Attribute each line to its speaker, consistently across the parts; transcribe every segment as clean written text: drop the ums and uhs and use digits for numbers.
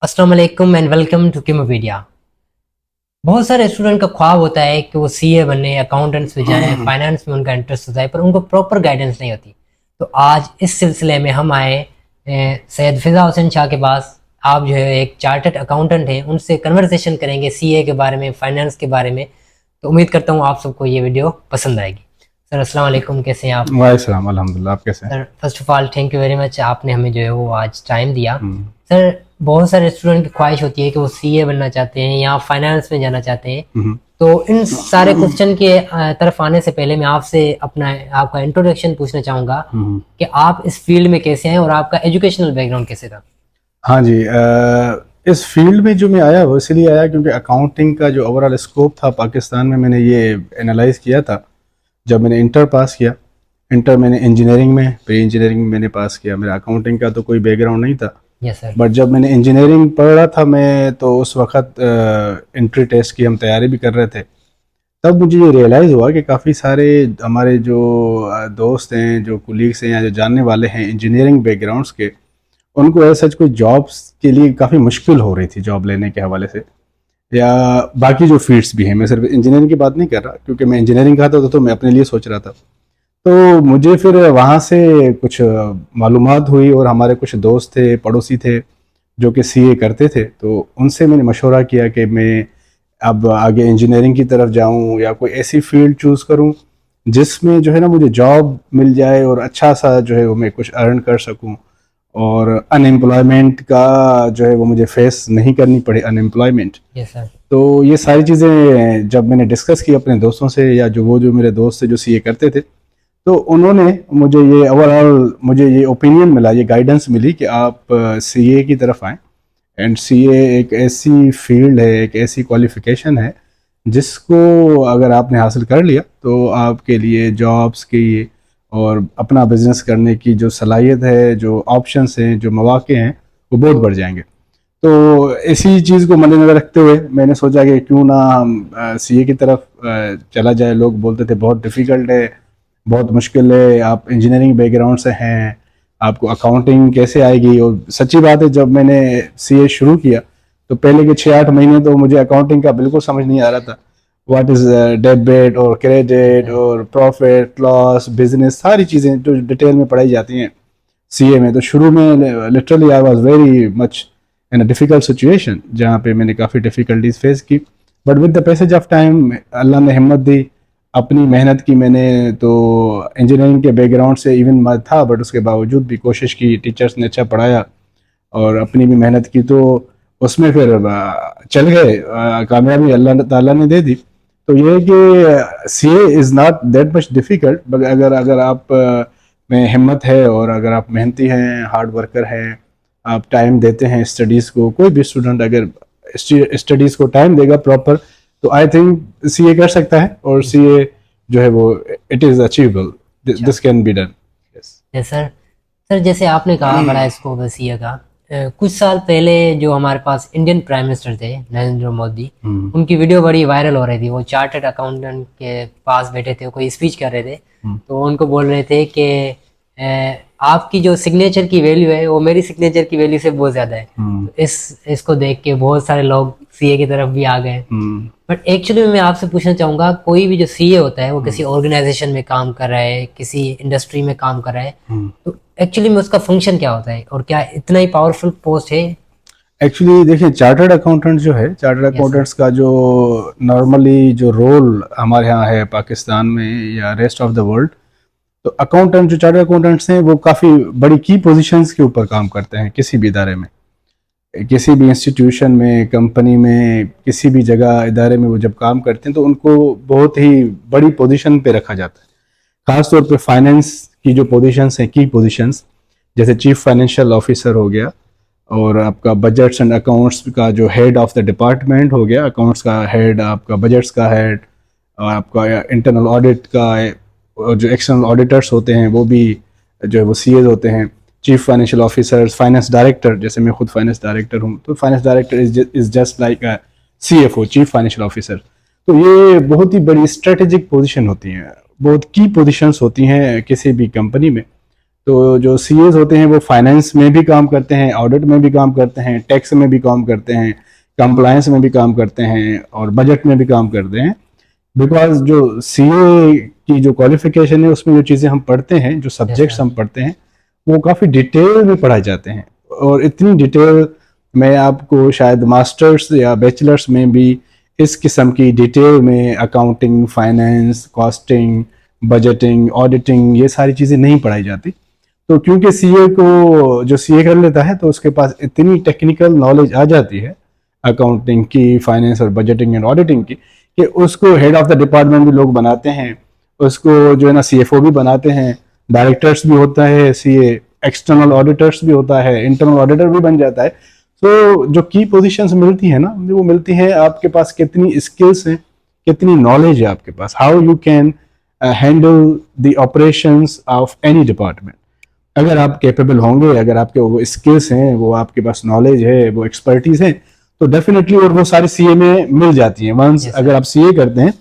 Speaker 1: अस्सलाम वालेकुम and welcome to कीमोपीडिया। बहुत सारे स्टूडेंट का ख्वाब होता है कि वो सीए बने, अकाउंटेंट्स में जाए, फाइनेंस में उनका इंटरेस्ट होता है, पर उनको प्रॉपर गाइडेंस नहीं होती। तो आज इस सिलसिले में हम आए सैयद फिज़ा हुसैन शाह के पास। आप जो है एक चार्टर्ड अकाउंटेंट हैं, उनसे कन्वर्सेशन करेंगे सीए के बारे में, फाइनेंस के बारे में। तो उम्मीद करता हूँ आप सबको ये वीडियो पसंद आएगी। सर अस्सलाम वालेकुम, कैसे हैं आप?
Speaker 2: वालेकुम अल्हम्दुलिल्लाह। आप कैसे हैं?
Speaker 1: Sir first of all thank you very much, आपने हमें जो है वो आज टाइम दिया।
Speaker 2: हम्म,
Speaker 1: सर बहुत सारे स्टूडेंट की ख्वाहिश होती है कि वो सीए बनना चाहते हैं या फाइनेंस में जाना चाहते हैं।
Speaker 2: हम्म,
Speaker 1: तो इन सारे क्वेश्चन के तरफ आने से पहले मैं आपसे आपका इंट्रोडक्शन पूछना चाहूँगा
Speaker 2: हम्म।
Speaker 1: कि आप इस फील्ड में कैसे हैं और आपका एजुकेशनल बैकग्राउंड कैसे था?
Speaker 2: हाँ जी, इस फील्ड में जो मैं आया वो इसलिए आया क्योंकि अकाउंटिंग का जो ओवरऑल स्कोप था पाकिस्तान में, मैंने ये एनालाइज किया था जब मैंने इंटर पास किया। इंटर मैंने इंजीनियरिंग में, प्री इंजीनियरिंग में मैंने पास किया। मेरा अकाउंटिंग का तो कोई बैकग्राउंड नहीं था।
Speaker 1: Yes sir.
Speaker 2: बट जब मैंने इंजीनियरिंग पढ़ रहा था मैं, तो उस वक्त एंट्री टेस्ट की हम तैयारी भी कर रहे थे। तब मुझे ये रियलाइज़ हुआ कि काफ़ी सारे हमारे जो दोस्त हैं, जो कुलीग्स हैं या जो जानने वाले हैं इंजीनियरिंग बैकग्राउंड्स के, उनको ऐसा सच कोई जॉब्स के लिए काफ़ी मुश्किल हो रही थी जॉब लेने के हवाले से, या बाकी जो फील्ड्स भी हैं। मैं सिर्फ इंजीनियरिंग की बात नहीं कर रहा, क्योंकि मैं इंजीनियरिंग का था तो मैं अपने लिए सोच रहा था। तो मुझे फिर वहाँ से कुछ मालूमात हुई, और हमारे कुछ दोस्त थे, पड़ोसी थे, जो कि सीए करते थे। तो उनसे मैंने मशवरा किया कि मैं अब आगे इंजीनियरिंग की तरफ जाऊं या कोई ऐसी फील्ड चूज़ करूं जिसमें जो है ना मुझे जॉब मिल जाए और अच्छा सा जो है वो मैं कुछ अर्न कर सकूं, और अनएम्प्लॉयमेंट का जो है वो मुझे फेस नहीं करनी पड़े, अनएम्प्लॉयमेंट।
Speaker 1: Yes sir.
Speaker 2: तो ये सारी चीज़ें जब मैंने डिस्कस की अपने दोस्तों से, या जो मेरे दोस्त थे जो सीए करते थे, तो उन्होंने मुझे ये ओवरऑल मुझे ये ओपिनियन मिला, ये गाइडेंस मिली कि आप सीए की तरफ आएँ। एंड सीए एक ऐसी फील्ड है, एक ऐसी क्वालिफिकेशन है जिसको अगर आपने हासिल कर लिया तो आपके लिए जॉब्स की और अपना बिजनेस करने की जो सलाहियत है, जो ऑप्शंस हैं, जो मौके हैं, वो बहुत बढ़ जाएंगे। तो इसी चीज़ को मद्देनज़र रखते हुए मैंने सोचा कि क्यों ना हम सीए की तरफ चला जाए। लोग बोलते थे बहुत डिफ़िकल्ट है, बहुत मुश्किल है, आप इंजीनियरिंग बैकग्राउंड से हैं, आपको अकाउंटिंग कैसे आएगी। और सच्ची बात है, जब मैंने सीए शुरू किया तो पहले के 6-8 महीने तो मुझे अकाउंटिंग का बिल्कुल समझ नहीं आ रहा था। व्हाट इज़ डेबिट और क्रेडिट
Speaker 1: सर।
Speaker 2: और प्रॉफिट लॉस, बिजनेस, सारी चीज़ें जो डिटेल में पढ़ाई जाती हैं सीए में। तो शुरू में literally I was very much in a difficult situation, जहाँ पे मैंने काफ़ी डिफ़िकल्टीज फेस की। But with the passage of time Allah ने हिम्मत दी, अपनी मेहनत की मैंने। तो इंजीनियरिंग के बैकग्राउंड से इवन मैं था, बट उसके बावजूद भी कोशिश की, टीचर्स ने अच्छा पढ़ाया और अपनी भी मेहनत की, तो उसमें फिर चल गए। कामयाबी अल्लाह ताला ने दे दी। तो ये है कि CA is not that much difficult, but अगर अगर आप में हिम्मत है और अगर आप मेहनती हैं, हार्ड वर्कर हैं, आप टाइम देते हैं स्टडीज़ को, कोई भी स्टूडेंट अगर स्टडीज़ को टाइम देगा प्रॉपर, तो आई थिंक सीए कर सकता है। और सीए जो है वो इट इज़ अचीवेबल,
Speaker 1: अच्छा।
Speaker 2: This can be done. Yes.
Speaker 1: Yes sir. Sir जैसे आपने कहा बड़ा स्कोप है सीए का। कुछ साल पहले जो हमारे पास इंडियन प्राइम मिनिस्टर थे नरेंद्र मोदी,
Speaker 2: हम्म,
Speaker 1: उनकी वीडियो बड़ी वायरल हो रही थी। वो चार्टर्ड अकाउंटेंट के पास बैठे थे, कोई स्पीच कर रहे थे।
Speaker 2: हम्म,
Speaker 1: तो उनको बोल रहे थे कि आपकी जो सिग्नेचर की वैल्यू है वो मेरी सिग्नेचर की वैल्यू से बहुत ज़्यादा है।
Speaker 2: हम्म,
Speaker 1: तो इसको देख के बहुत सारे लोग सीए की तरफ भी आ गए।
Speaker 2: हम्म,
Speaker 1: बट एक्चुअली मैं आपसे पूछना चाहूँगा, कोई भी जो सीए होता है वो किसी
Speaker 2: हम्म,
Speaker 1: ऑर्गेनाइजेशन में काम कर रहा है, किसी इंडस्ट्री में काम कर रहा है,
Speaker 2: हम्म।
Speaker 1: तो एक्चुअली में उसका फंक्शन क्या होता है और क्या इतना ही पावरफुल पोस्ट है?
Speaker 2: एक्चुअली देखिए, चार्टर्ड अकाउंटेंट जो है, चार्टर्ड
Speaker 1: यस सर।
Speaker 2: अकाउंटेंट्स का जो नॉर्मली जो रोल हमारे यहाँ है पाकिस्तान में या रेस्ट ऑफ द वर्ल्ड, तो अकाउंटेंट जो चार्टर्ड अकाउंटेंट्स हैं वो काफ़ी बड़ी की पोजीशंस के ऊपर काम करते हैं किसी भी इदारे में, किसी भी इंस्टीट्यूशन में, कंपनी में, किसी भी जगह इदारे में वो जब काम करते हैं तो उनको बहुत ही बड़ी पोजीशन पे रखा जाता है। खास तौर पे फाइनेंस की जो पोजीशंस हैं, की पोजीशंस, जैसे चीफ फाइनेंशियल ऑफिसर हो गया, और आपका बजट्स एंड अकाउंट्स का जो हेड ऑफ द डिपार्टमेंट हो गया, अकाउंट्स का हेड, आपका बजट्स का हेड, और आपका इंटरनल ऑडिट का, और जो एक्सटर्नल ऑडिटर्स होते हैं वो भी जो है वो सीएज होते हैं। Chief financial officers, finance director, जैसे मैं खुद फाइनेंस डायरेक्टर हूँ, तो finance director is just like a CFO, chief financial officer. तो ये बहुत ही बड़ी स्ट्रेटेजिक पोजीशन होती हैं, बहुत की पोजीशंस होती हैं किसी भी कंपनी में। तो जो सीएज होते हैं वो फाइनेंस में भी काम करते हैं, ऑडिट में भी काम करते हैं, टैक्स में भी काम करते हैं, कंप्लायंस में भी काम करते हैं और बजट में भी काम करते हैं। बिकॉज जो सीए की जो क्वालिफिकेशन है उसमें जो चीज़ें हम पढ़ते हैं, जो सब्जेक्ट्स हम पढ़ते हैं, वो काफ़ी डिटेल में पढ़ाए जाते हैं। और इतनी डिटेल में आपको शायद मास्टर्स या बैचलर्स में भी इस किस्म की डिटेल में accounting, finance, costing, budgeting, auditing, ये सारी चीज़ें नहीं पढ़ाई जाती। तो क्योंकि सीए को जो सीए कर लेता है तो उसके पास इतनी टेक्निकल नॉलेज आ जाती है अकाउंटिंग की, फाइनेंस और बजटिंग एंड ऑडिटिंग की, कि उसको हेड ऑफ द डिपार्टमेंट भी लोग बनाते हैं, उसको जो है ना सीएफओ भी बनाते हैं, डायरेक्टर्स भी होता है सीए, एक्सटर्नल ऑडिटर्स भी होता है, इंटरनल ऑडिटर भी बन जाता है। तो जो की पोजीशंस मिलती है ना, वो मिलती है आपके पास कितनी स्किल्स हैं, कितनी नॉलेज है आपके पास, how you can handle the operations of any department. अगर आप कैपेबल होंगे, अगर आपके वो स्किल्स हैं, वो आपके पास नॉलेज है, वो एक्सपर्टीज है, तो डेफिनेटली, और वो सारी सीए में मिल जाती हैं। वंस अगर आप सीए करते हैं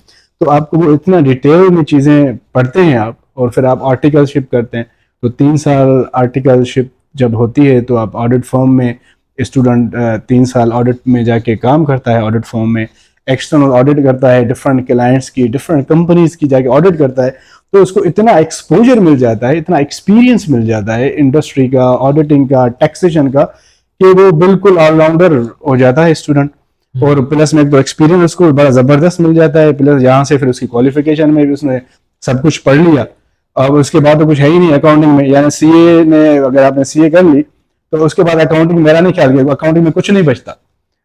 Speaker 2: तो आपको वो इतना डिटेल में चीज़ें पढ़ते हैं आप, और फिर आप आर्टिकलशिप करते हैं। तो 3 साल आर्टिकलशिप जब होती है तो आप ऑडिट फर्म में, स्टूडेंट 3 साल ऑडिट में जाके काम करता है, ऑडिट फर्म में एक्सटर्नल ऑडिट करता है, डिफरेंट क्लाइंट्स की, डिफरेंट कंपनीज की जाके ऑडिट करता है। तो उसको इतना एक्सपोजर मिल जाता है, इतना एक्सपीरियंस मिल जाता है इंडस्ट्री का, ऑडिटिंग का, टैक्सेशन का, कि वो बिल्कुल ऑलराउंडर हो जाता है स्टूडेंट। और प्लस में एक तो एक्सपीरियंस उसको बड़ा जबरदस्त मिल जाता है, प्लस यहाँ से फिर उसकी क्वालिफिकेशन में भी उसने सब कुछ पढ़ लिया। अब उसके बाद तो कुछ है ही नहीं अकाउंटिंग में, यानी सीए ने, अगर आपने सीए कर ली तो उसके बाद अकाउंटिंग, मेरा नहीं ख्याल किया, अकाउंटिंग में कुछ नहीं बचता।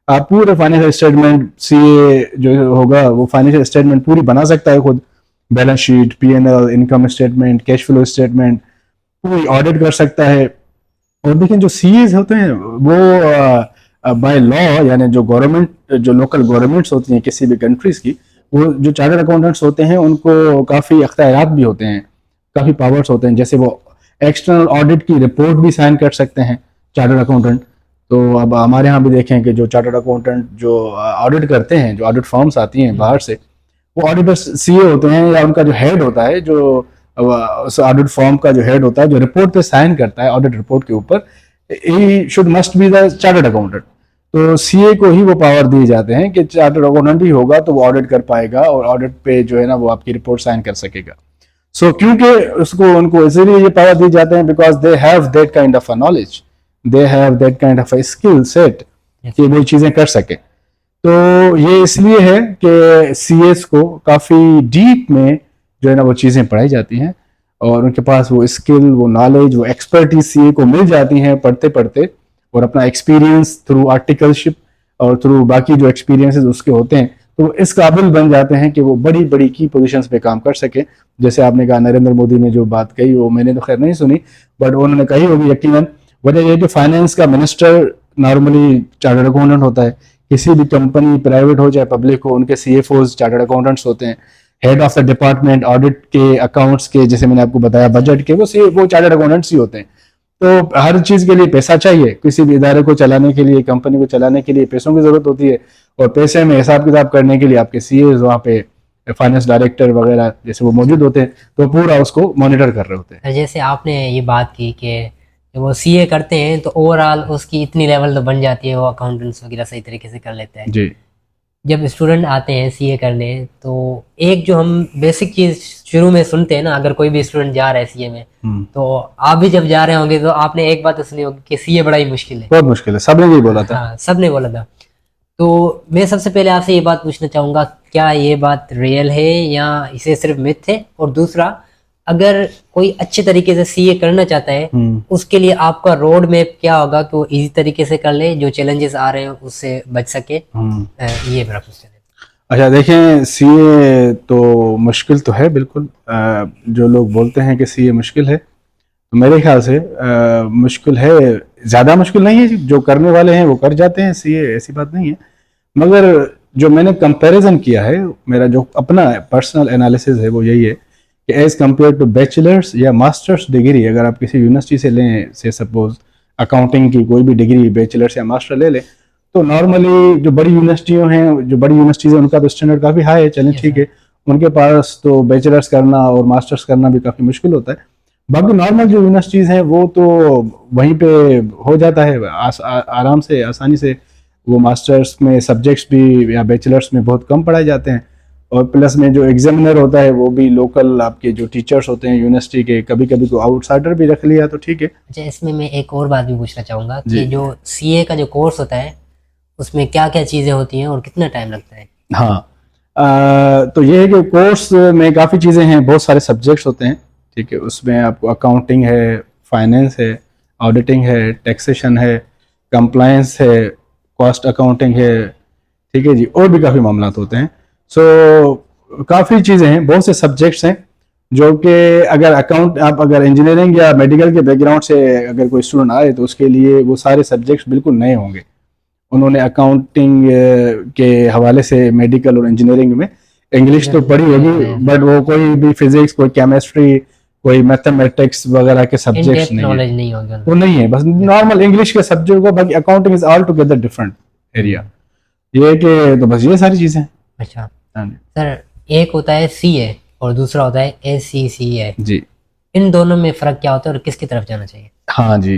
Speaker 2: आप पूरे फाइनेंशियल स्टेटमेंट, सीए जो होगा वो फाइनेंशियल स्टेटमेंट पूरी बना सकता है खुद, balance sheet, PNL, income statement, cash flow statement पूरी ऑडिट कर सकता है। और देखिए जो सीएज होते हैं वो बाय लॉ, यानी जो गवर्नमेंट, जो लोकल गवर्नमेंट्स होती हैं किसी भी कंट्रीज की, वो जो चार्टर्ड अकाउंटेंट्स होते हैं उनको काफ़ी अख्तियारात भी होते हैं, काफ़ी पावर्स होते हैं। जैसे वो एक्सटर्नल ऑडिट की रिपोर्ट भी साइन कर सकते हैं चार्टर्ड अकाउंटेंट। तो अब हमारे यहाँ भी देखें कि जो चार्टर्ड अकाउंटेंट जो ऑडिट करते हैं, जो ऑडिट फर्म्स आती हैं बाहर से, वो ऑडिटर्स सीए होते हैं, या उनका जो हेड होता है, जो ऑडिट फर्म का जो हेड होता है, जो रिपोर्ट पे साइन करता है ऑडिट रिपोर्ट के ऊपर, he should must be the chartered accountant. तो सीए को ही वो पावर दिए जाते हैं कि चार्टर्ड अकाउंटेंट ही होगा तो वो ऑडिट कर पाएगा, और ऑडिट पे जो है ना वो आपकी रिपोर्ट साइन कर सकेगा। सो क्योंकि उसको, उनको इसलिए ये पावर दिए जाते हैं because they have that kind of a knowledge, they have that kind of a skill set कि वो चीज़ें कर सके। तो ये इसलिए है कि सीएस को काफ़ी डीप में जो है ना वो चीज़ें पढ़ाई जाती हैं, और उनके पास वो स्किल, वो नॉलेज, वो एक्सपर्टीज सीए को मिल जाती हैं पढ़ते पढ़ते, और अपना एक्सपीरियंस थ्रू आर्टिकलशिप और थ्रू बाकी जो एक्सपीरियंसेस उसके होते हैं, तो इस काबिल बन जाते हैं कि वो बड़ी बड़ी की पोजीशंस पे काम कर सके। जैसे आपने कहा नरेंद्र मोदी ने जो बात कही, वो मैंने तो खैर नहीं सुनी, बट उन्होंने कही होगी यकीनन। वजह ये कि फाइनेंस का मिनिस्टर नॉर्मली चार्टर्ड अकाउंटेंट होता है। किसी भी कंपनी, प्राइवेट हो चाहे पब्लिक हो, उनके सीएफओज चार्टर्ड अकाउंटेंट्स होते हैं। Head of the department, audit के, अकाउंट्स के, जैसे मैंने आपको बताया बजट के, वो चार्टर्ड अकाउंटेंट्स ही होते हैं। तो हर चीज़ के लिए पैसा चाहिए, किसी भी इदारे को चलाने के लिए, कंपनी को चलाने के लिए पैसों की ज़रूरत होती है, और पैसे में हिसाब किताब करने के लिए आपके सीएज वहाँ पे, फाइनेंस डायरेक्टर वगैरह जैसे वो मौजूद होते हैं, तो पूरा उसको मॉनिटर कर रहे होते हैं।
Speaker 1: जैसे आपने ये बात की कि जब वो सीए करते हैं तो ओवरऑल उसकी इतनी लेवल तो बन जाती है, वो अकाउंटेंट्स वगैरह सही तरीके से कर लेते हैं।
Speaker 2: जी।
Speaker 1: जब स्टूडेंट आते हैं सीए करने, तो एक जो हम बेसिक चीज शुरू में सुनते हैं ना, अगर कोई भी स्टूडेंट जा रहा है सीए में, तो आप भी जब जा रहे होंगे तो आपने एक बात तो सुनी होगी कि सीए बड़ा ही मुश्किल है,
Speaker 2: बहुत मुश्किल है, सबने यही बोला था।
Speaker 1: हाँ, सबने बोला था। तो मैं सबसे पहले आपसे ये बात पूछना चाहूंगा, क्या ये बात रियल है या इसे सिर्फ मिथ है? और दूसरा, अगर कोई अच्छे तरीके से सीए करना चाहता है, उसके लिए आपका रोड मैप क्या होगा कि वो इजी तरीके से कर ले, जो चैलेंजेस आ रहे हैं उससे बच सके? ये मेरा क्वेश्चन है।
Speaker 2: अच्छा, देखें, सीए तो मुश्किल तो है बिल्कुल। जो लोग बोलते हैं कि सीए मुश्किल है, तो मेरे ख्याल से मुश्किल है, ज़्यादा मुश्किल नहीं है। जो करने वाले हैं वो कर जाते हैं सीए, ऐसी बात नहीं है। मगर जो मैंने कंपैरिजन किया है, मेरा जो अपना पर्सनल एनालिसिस है वो यही है कि एज कम्पेयर टू बैचलर्स या मास्टर्स डिग्री, अगर आप किसी यूनिवर्सिटी से लें, से सपोज अकाउंटिंग की कोई भी डिग्री बैचलर्स या मास्टर ले लें, तो नॉर्मली जो बड़ी यूनिवर्सिटियों हैं, जो बड़ी यूनिवर्सिटीज़ हैं, उनका तो स्टैंडर्ड काफ़ी हाई है, चलें ठीक है, उनके पास तो बैचलर्स करना और मास्टर्स करना भी काफ़ी मुश्किल होता है। बाकी नॉर्मल जो यूनिवर्सिटीज़ हैं वो तो वहीं पे हो जाता है आराम से, आसानी से। वो मास्टर्स में सब्जेक्ट्स भी या बैचलर्स में बहुत कम पढ़ाए जाते हैं, और प्लस में जो एग्जामिनर होता है वो भी लोकल आपके जो टीचर्स होते हैं यूनिवर्सिटी के, कभी कभी को आउटसाइडर भी रख लिया तो ठीक है।
Speaker 1: अच्छा, इसमें मैं एक और बात भी पूछना चाहूँगा
Speaker 2: जी।
Speaker 1: कि जो सीए का जो कोर्स होता है उसमें क्या क्या चीज़ें होती हैं और कितना टाइम लगता है?
Speaker 2: हाँ, तो ये है कि कोर्स में काफ़ी चीज़ें हैं, बहुत सारे सब्जेक्ट्स होते हैं, ठीक है। उसमें आपको अकाउंटिंग है, फाइनेंस है, ऑडिटिंग है, टैक्सेशन है, कंप्लायंस है, कॉस्ट अकाउंटिंग है, ठीक है जी, और भी काफ़ी मामला होते हैं। सो काफ़ी चीज़ें हैं, बहुत से सब्जेक्ट्स हैं जो कि अगर आप अगर इंजीनियरिंग या मेडिकल के बैकग्राउंड से अगर कोई स्टूडेंट आए तो उसके लिए वो सारे सब्जेक्ट्स बिल्कुल नए होंगे। उन्होंने अकाउंटिंग के हवाले से मेडिकल और इंजीनियरिंग में इंग्लिश तो पढ़ी होगी, बट वो कोई भी फिजिक्स, कोई केमिस्ट्री, कोई मैथमेटिक्स वगैरह के सब्जेक्ट्स नहीं
Speaker 1: नॉलेज
Speaker 2: है,
Speaker 1: नहीं होगी
Speaker 2: वो नहीं है, बस नॉर्मल इंग्लिश के सब्जेक्ट को। बाकी accounting is all together different area. ये कि तो बस ये सारी चीज़ें हैं।
Speaker 1: अच्छा
Speaker 2: हाँ जी।
Speaker 1: सर, एक होता है सीए और दूसरा होता है एसीसीए,
Speaker 2: जी
Speaker 1: इन दोनों में फ़र्क क्या होता है और किसकी तरफ जाना चाहिए?
Speaker 2: हाँ जी,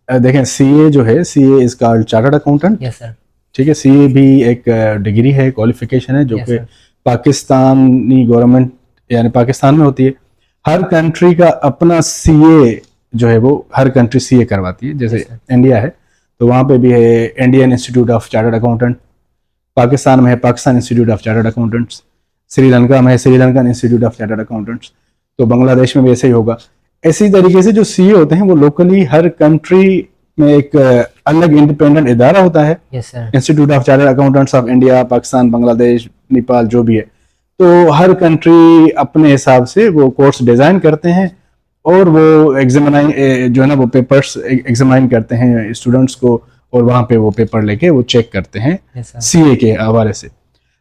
Speaker 2: देखें, सीए जो है, CA is called chartered accountant,
Speaker 1: yes sir.
Speaker 2: ठीक है। सीए भी एक डिग्री है, क्वालिफिकेशन है, जो
Speaker 1: Yes,
Speaker 2: कि
Speaker 1: sir.
Speaker 2: पाकिस्तानी गवर्नमेंट यानी पाकिस्तान में होती है। हर कंट्री का अपना सीए जो है वो हर कंट्री सीए करवाती है। जैसे
Speaker 1: Yes, sir.
Speaker 2: इंडिया है तो वहाँ पे भी है Indian institute of chartered accountant, Pakistan में है Pakistan institute of chartered accountants, Sri Lanka में है Sri Lankan institute of chartered accountants, तो बांग्लादेश में भी ऐसे ही होगा। इसी तरीके से जो सीए होते हैं वो लोकली हर कंट्री में एक अलग इंडिपेंडेंट इदारा होता है,
Speaker 1: Yes, sir.
Speaker 2: Institute of chartered accountants of India, Pakistan, Bangladesh, Nepal, जो भी है। तो हर कंट्री अपने हिसाब से वो कोर्स डिज़ाइन करते हैं और वो एग्जामिन जो है ना वो पेपर्स एग्जामिन करते हैं स्टूडेंट्स को, और वहाँ पे वो पेपर लेके वो चेक करते हैं
Speaker 1: Yes, sir.
Speaker 2: सीए के हवाले से।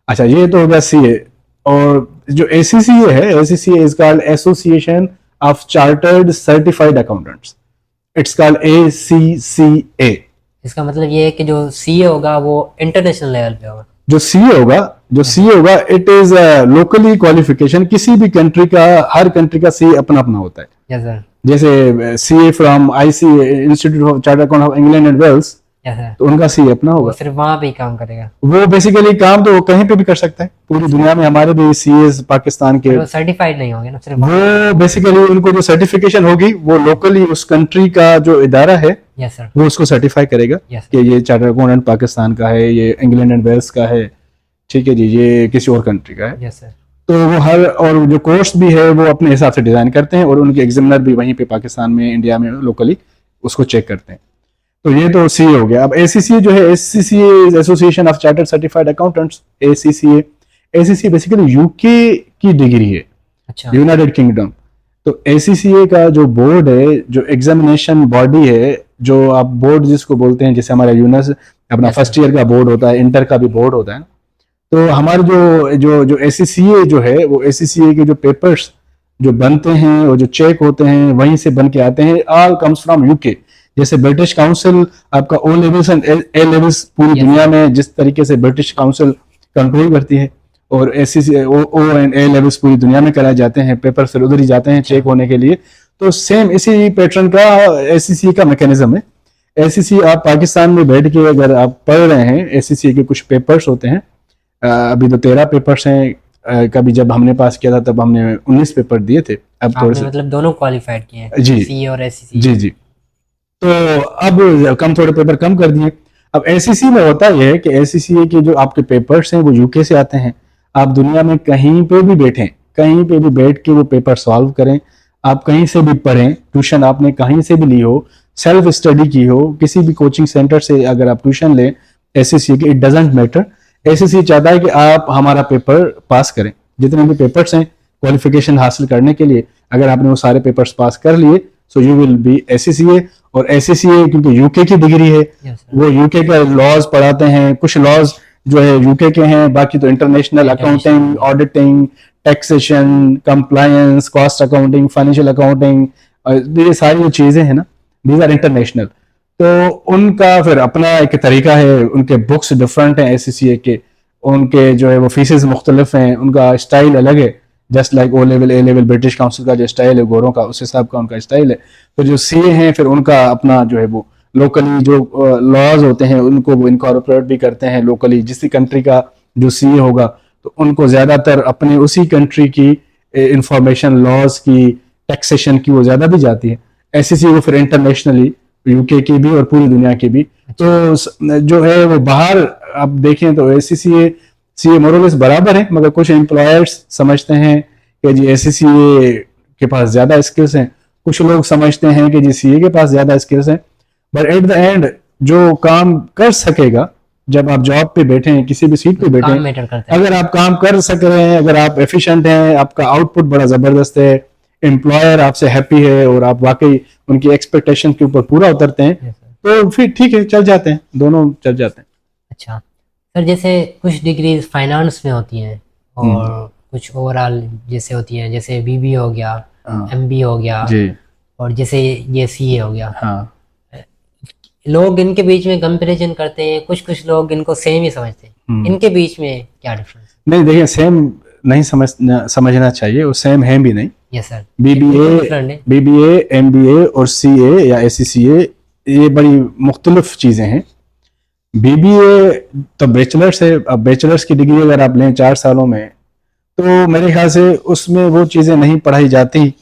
Speaker 2: अच्छा, ये तो हो गया सीए। और जो एसीसीए है, ACCA is called association of chartered certified accountants, it's called ACCA.
Speaker 1: इसका मतलब ये है कि जो सीए होगा वो इंटरनेशनल लेवल पे होगा।
Speaker 2: जो सीए होगा इट इज लोकली क्वालिफिकेशन, किसी भी कंट्री का, हर कंट्री का सीए अपना अपना होता है।
Speaker 1: Yes sir.
Speaker 2: जैसे CA from ICA, institute of chartered account of England and Wales,
Speaker 1: yes sir.
Speaker 2: तो उनका सीए अपना
Speaker 1: वो
Speaker 2: होगा।
Speaker 1: सिर्फ वहां पे ही काम करेगा।
Speaker 2: वो बेसिकली काम तो वो कहीं पे भी कर सकता है पूरी दुनिया में। हमारे भी सीए पाकिस्तान के,
Speaker 1: वो सर्टिफाइड नहीं होंगे ना, सिर्फ
Speaker 2: वो बेसिकली उनको जो सर्टिफिकेशन होगी वो लोकली उस कंट्री का जो इदारा है
Speaker 1: यस सर।
Speaker 2: वो उसको सर्टिफाई करेगा
Speaker 1: Yes,
Speaker 2: कि ये चार्टर्ड अकाउंटेंट पाकिस्तान का है, ये इंग्लैंड एंड वेल्स का है, ठीक है जी, ये किसी और कंट्री का है।
Speaker 1: Yes sir.
Speaker 2: तो वो हर, और जो कोर्स भी है वो अपने हिसाब से डिजाइन करते हैं, और उनके एग्जामिनर भी वहीं पे पाकिस्तान में, इंडिया में लोकली उसको चेक करते हैं। तो ये तो सी हो गया। अब एसीसीए जो है, ACCA association of chartered certified accountants, ACCA. ACCA basically UK की डिग्री है,
Speaker 1: अच्छा।
Speaker 2: United kingdom. तो एसीसीए का जो बोर्ड है, जो एग्जामिनेशन बॉडी है, जो आप बोर्ड जिसको बोलते हैं, जैसे हमारा यूनिस अपना फर्स्ट ईयर का बोर्ड होता है, इंटर का भी बोर्ड होता है ना, तो हमारे जो जो जो एसीसीए जो है, वो एसीसीए के जो पेपर्स जो बनते हैं और जो चेक होते हैं वहीं से बन के आते हैं, ऑल कम्स फ्रॉम यूके। जैसे ब्रिटिश काउंसिल आपका O levels and A levels पूरी दुनिया में जिस तरीके से ब्रिटिश काउंसिल कंट्रोल करती है, और ACC O and A levels पूरी दुनिया में कराए जाते हैं, पेपर फिर उधर ही जाते हैं चेक होने के लिए। तो सेम इसी पैटर्न का एसीसी का मैकेनिज्म है। एसीसी आप पाकिस्तान में बैठ के अगर आप पढ़ रहे हैं, एसीसी के कुछ पेपर्स होते हैं, अभी तो 13 पेपर्स हैं, कभी जब हमने पास किया था तब हमने 19 पेपर दिए थे। अब थोड़े से
Speaker 1: मतलब दोनों क्वालिफाइड किए हैं,
Speaker 2: जी,
Speaker 1: सीए और एसीसी।
Speaker 2: जी जी। तो अब कम, थोड़े पेपर कम कर दिए। अब एसीसी में होता यह है कि एसीसी के जो आपके पेपर्स हैं वो यूके से आते हैं। आप दुनिया में कहीं पे भी बैठें, कहीं पे भी बैठ के वो पेपर सॉल्व करें, आप कहीं से भी पढ़ें, ट्यूशन आपने कहीं से भी ली हो, सेल्फ स्टडी की हो, किसी भी कोचिंग सेंटर से अगर आप ट्यूशन लें एसीसी के, इट डजेंट मैटर। एसीसी चाहता है कि आप हमारा पेपर पास करें। जितने भी पेपर्स हैं क्वालिफिकेशन हासिल करने के लिए, अगर आपने वो सारे पेपर्स पास कर लिए, so you will be ACCA. और एसीसीए क्योंकि यूके की डिग्री है, वो यूके के लॉज पढ़ाते हैं। कुछ लॉज जो है यूके के हैं, बाकी तो international accounting, auditing, taxation, compliance, cost accounting, financial accounting, ये सारी जो चीजें हैं ना, दीज आर इंटरनेशनल। तो उनका फिर अपना एक तरीका है, उनके बुक्स डिफरेंट हैं एसीसीए के, उनके जो है वो फीसेस मुख्तलिफ हैं, उनका स्टाइल अलग है। Just like O level A level British council का जो स्टाइल है गोरों का, उस हिसाब का उनका स्टाइल है। तो जो सीए हैं फिर उनका अपना जो है वो लोकली जो लॉज होते हैं उनको वो इनकॉर्पोरेट भी करते हैं लोकली। जिस कंट्री का जो सीए होगा तो उनको ज़्यादातर अपने उसी कंट्री की इंफॉर्मेशन लॉज की टैक्सेशन की वो ज़्यादा भी जाती है। एसईसी वो फिर इंटरनेशनली यूके की भी और पूरी दुनिया की भी। तो जो है वो बाहर आप देखें तो एसईसी सीए मोरलेस बराबर है, मगर कुछ एम्प्लॉयर्स समझते हैं कि जी एसईसीए के पास ज़्यादा स्किल्स हैं, कुछ लोग समझते हैं कि जी सीए के पास ज़्यादा स्किल्स हैं। बट एट द एंड जो काम कर सकेगा, जब आप जॉब पे बैठे हैं किसी भी सीट पे बैठे हैं, अगर आप काम कर सक रहे हैं, अगर आप एफिशिएंट हैं, आपका आउटपुट बड़ा ज़बरदस्त है, एम्प्लॉयर आपसे हैप्पी है और आप वाकई उनकी एक्सपेक्टेशन के ऊपर पूरा उतरते हैं, तो फिर ठीक है, चल जाते हैं, दोनों चल जाते हैं।
Speaker 1: अच्छा सर, जैसे कुछ डिग्रीज फाइनेंस में होती हैं और कुछ ओवरऑल जैसे होती हैं, जैसे बीबीए हो गया, एमबीए हो गया
Speaker 2: जी,
Speaker 1: और जैसे ये सीए हो गया।
Speaker 2: हाँ,
Speaker 1: लोग इनके बीच में कंपैरिजन करते हैं, कुछ कुछ लोग इनको सेम ही समझते हैं। इनके बीच में क्या डिफरेंस?
Speaker 2: नहीं देखिए, सेम नहीं समझना चाहिए, वो सेम है भी नहीं।
Speaker 1: Yes sir.
Speaker 2: बीबीए एमबीए और सीए या एससीसीए ये बड़ी मुख्तलिफ चीज़ें हैं। बीबीए तो बैचलर्स है। अब बैचलर्स की डिग्री अगर आप लें 4 सालों में, तो मेरे ख्याल से उसमें वो चीज़ें नहीं पढ़ाई जाती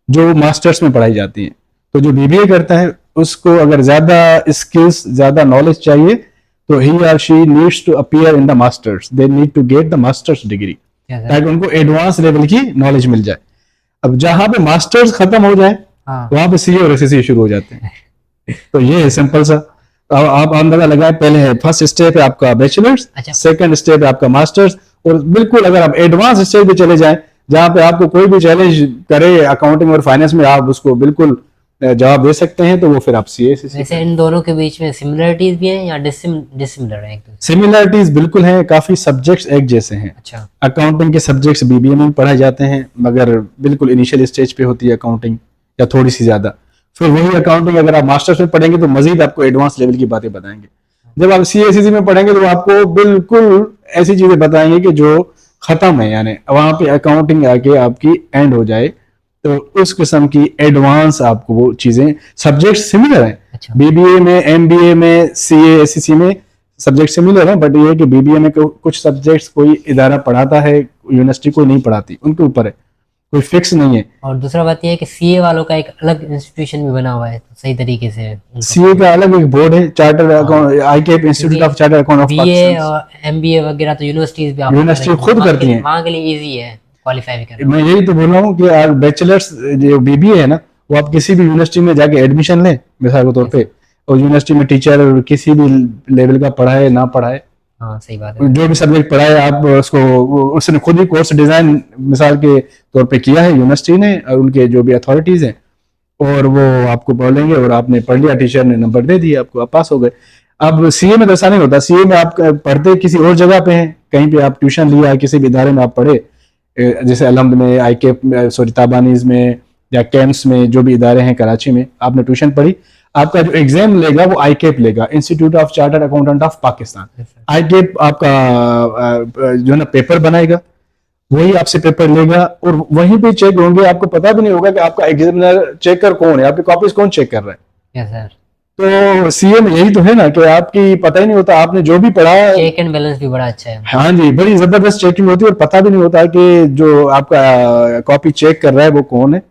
Speaker 2: जो मास्टर्स में पढ़ाई जाती हैं। तो जो बीबीए करता है उसको अगर ज़्यादा स्किल्स, ज़्यादा नॉलेज चाहिए, तो ही और she needs to appear in the masters, they need to get the masters degree, ताकि उनको एडवांस लेवल की नॉलेज मिल जाए। अब जहां पे मास्टर्स खत्म हो जाए, वहां पे सीए और एससीसीए शुरू हो जाते हैं। तो ये है सिंपल सा। अब आप अंदाजा लगाए, पहले है फर्स्ट स्टेप है आपका बैचलर्स, सेकंड स्टेप है आपका मास्टर्स, और बिल्कुल अगर आप एडवांस स्टेज पे चले जाएं, जहां पे आपको कोई भी चैलेंज करे अकाउंटिंग और फाइनेंस में, आप उसको बिल्कुल जवाब दे सकते हैं, तो वो फिर आप सीए से।
Speaker 1: वैसे इन दोनों के बीच में सिमिलरिटीज भी हैं या डिसिमिलर हैं?
Speaker 2: सिमिलरिटीज बिल्कुल हैं, काफी सब्जेक्ट्स एक जैसे हैं।
Speaker 1: अच्छा।
Speaker 2: अकाउंटिंग के सब्जेक्ट्स बीबीए में पढ़ाए जाते हैं, मगर बिल्कुल इनिशियल स्टेज पे होती है अकाउंटिंग, या थोड़ी सी ज्यादा। फिर वही अकाउंटिंग अगर आप मास्टर्स में पढ़ेंगे तो मजीद आपको एडवांस लेवल की बातें बताएंगे। जब आप सीएसीसी में पढ़ेंगे तो आपको बिल्कुल ऐसी चीजें बताएंगे कि जो खत्म है, यानी वहां पे अकाउंटिंग आके आपकी एंड हो जाए। तो उस किस्म की एडवांस आपको वो चीजें, सब्जेक्ट सिमिलर हैं।
Speaker 1: अच्छा।
Speaker 2: बीबीए में, एमबीए में, सीए एससीसी में सब्जेक्ट सिमिलर है, बट ये है कि बीबीए में कुछ सब्जेक्ट्स कोई इदारा पढ़ाता है, यूनिवर्सिटी कोई नहीं पढ़ाती, उनके ऊपर है, कोई फिक्स नहीं है।
Speaker 1: और दूसरा बात यह है कि सीए वालों का एक अलग इंस्टीट्यूशन भी बना हुआ है, तो सही तरीके से
Speaker 2: सीए का अलग एक बोर्ड है, chartered account, ICAP institute of chartered account of
Speaker 1: BA और एमबीए वगैरह तो यूनिवर्सिटीज भी
Speaker 2: यूनिवर्सिटी खुद करती हैं,
Speaker 1: वहां के लिए इजी है क्वालिफाई भी करना।
Speaker 2: मैं यही तो बोल रहा हूँ कि आज बैचलर्स जो बीबीए है ना, वो आप किसी भी यूनिवर्सिटी में जाके एडमिशन लें मिसाल के तौर पे, और यूनिवर्सिटी में टीचर किसी भी लेवल का पढ़ाए ना पढ़ाए,
Speaker 1: हाँ सही बात है,
Speaker 2: जो भी सब्जेक्ट पढ़ाए आप उसको, उसने खुद ही कोर्स डिजाइन मिसाल के तौर पे किया है यूनिवर्सिटी ने और उनके जो भी अथॉरिटीज हैं, और वो आपको बोलेंगे और आपने पढ़ लिया, टीचर ने नंबर दे दिया आपको, आप पास हो गए। अब सीए में तो ऐसा नहीं होता। सीए में आप पढ़ते किसी और जगह पे हैं, कहीं पे आप ट्यूशन लिया, किसी भी इदारे में आप पढ़े, जैसे अलहमद में, आईकेप में, सॉरी ताबानीज में, या कैंप्स में, जो भी इदारे हैं कराची में, आपने ट्यूशन पढ़ी, आपका जो एग्जाम लेगा वो आईकेप लेगा, institute of chartered accountant of Pakistan. ICAP आपका जो है ना पेपर बनाएगा, वही आपसे पेपर लेगा, और वहीं पे चेक होंगे, आपको पता भी नहीं होगा कि आपका एग्जामिनर चेकर कौन है, आपकी कॉपीज कौन चेक कर रहा है।
Speaker 1: Yes sir.
Speaker 2: तो सीए में यही तो है ना कि आपकी पता ही नहीं होता, आपने जो भी पढ़ा,
Speaker 1: चेक एंड बैलेंस भी बड़ा अच्छा है।
Speaker 2: हाँ जी, बड़ी जबरदस्त चेकिंग होती है, और पता भी नहीं होता कि जो आपका कॉपी चेक कर रहा है वो कौन है,